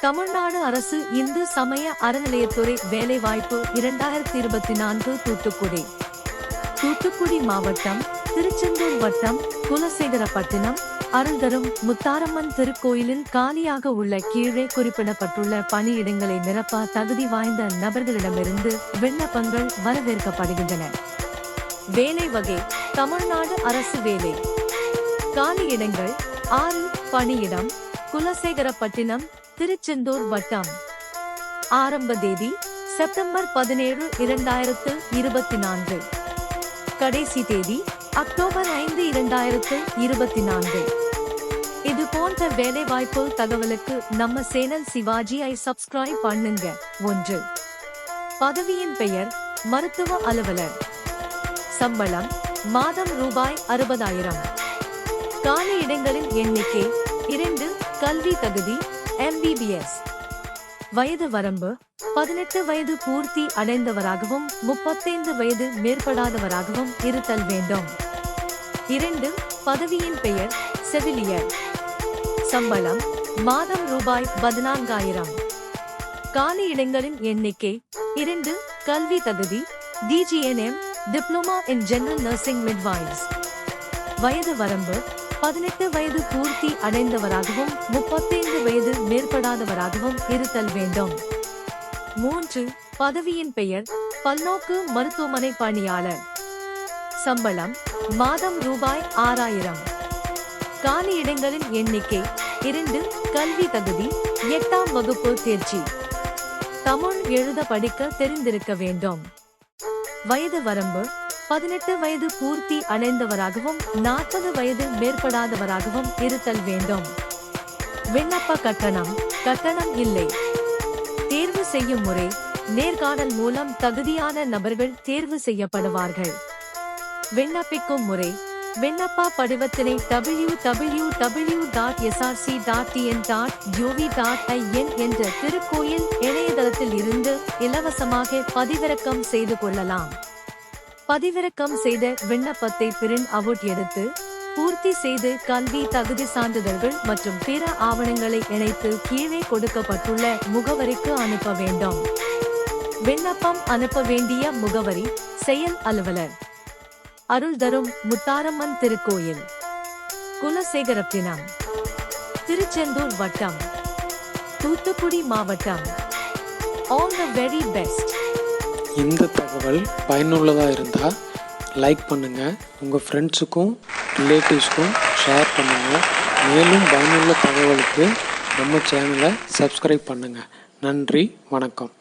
தமிழ்நாடு அரசு இந்து சமய அறநிலையத்துறை வேலைவாய்ப்பு 2024 தூத்துக்குடி. தூத்துக்குடி மாவட்டம், திருச்செந்தூர் வட்டம், குலசேகரப்பட்டினம், அருள்தரும் முத்தாரம்மன் திருக்கோயிலில் காலியாக உள்ள கீழே குறிப்பிடப்பட்டுள்ள பணியிடங்களை நிரப்ப தகுதி வாய்ந்த நபர்களிடமிருந்து விண்ணப்பங்கள் வரவேற்கப்படுகின்றன. வேலை வகை: தமிழ்நாடு அரசு வேலை. காலியிடங்கள் 6. பணியிடம்: குலசேகரப்பட்டினம், திருச்செந்தூர் வட்டம். ஆரம்ப தேதி: செப்டம்பர் 17, 2024. கடைசி தேதி: அக்டோபர் 5, 2024. இது போன்ற வேலைவாய்ப்பு தகவலுக்கு நம்ம சேனல் சிவாஜியை சப்ஸ்கிரைப் பண்ணுங்க. 1. பதவியின் பெயர்: மருத்துவ அலுவலர். சம்பளம்: மாதம் ரூபாய் 60,000. காலி இடங்களின் எண்ணிக்கை: 2. கல்வி தகுதி: MBBS. வயது வரம்பு: 18 வயது பூர்த்தி அடைந்தவராகவும் 35 வயது மேற்படாதவராகவும் இருத்தல் வேண்டும். 2. பதவியின் பெயர்: செவிலியர். சம்பளம்: மாதம் ரூபாய் 14,000. காலி இடங்களின் எண்ணிக்கை: 2. கல்வி தகுதி: DGNM, diploma in general nursing midwives. வயது வரம்பு: 18 வயது பூர்த்தி அடைந்தவராகவும் 35 வயது மேற்படாதவராகவும் இருத்தல் வேண்டும். 3. பதவியின் பெயர்: பல்நோக்கு மருத்துவமனை பணியாளர். சம்பளம்: மாதம் ரூபாய் 6,000. காலி இடங்களின் எண்ணிக்கை: 2. கல்வி தகுதி: 8ஆம் வகுப்பு தேர்ச்சி. தமிழ் எழுத படிக்க தெரிந்திருக்க வேண்டும். வயது வரம்பு: 18 வயது பூர்த்தி அடைந்தவராகவும் 40 வயது மேற்படாதவராகவும் இருத்தல் வேண்டும். விண்ணப்ப கட்டணம்: கட்டணம் இல்லை. தேர்வு செய்யும் முறை: நேர்காணல் மூலம் தகுதியான நபர்கள் தேர்வு செய்யப்படுவார்கள். விண்ணப்பிக்கும் முறை: விண்ணப்ப படிவத்தினை www.src.tn.gov.in என்ற திருக்கோயில் இணையதளத்தில் இருந்து இலவசமாக பதிவிறக்கம் செய்து கொள்ளலாம். பதிவிறக்கம் செய்த விண்ணப்பத்தை பிரிண்ட் அவுட் எடுத்து பூர்த்தி செய்து கல்வி தகுதி சான்றிதழ்கள் மற்றும் பிற ஆவணங்களை இணைத்து கீழே கொடுக்கப்பட்டுள்ள முகவரிக்கு அனுப்ப வேண்டும். விண்ணப்பம் அனுப்ப வேண்டிய முகவரி: செயல் அலுவலர், அருள்தரும் முத்தாரம்மன் திருக்கோயில், குலசேகரப்பட்டினம், திருச்செந்தூர் வட்டம், தூத்துக்குடி மாவட்டம். All the very best. இந்த தகவல் பயனுள்ளதாக இருந்தால் லைக் பண்ணுங்கள், உங்கள் ஃப்ரெண்ட்ஸுக்கும் ரிலேட்டிவ்ஸ்க்கும் ஷேர் பண்ணுங்கள். மேலும் பயனுள்ள தகவலுக்கு நம்ம சேனலை சப்ஸ்கிரைப் பண்ணுங்கள். நன்றி, வணக்கம்.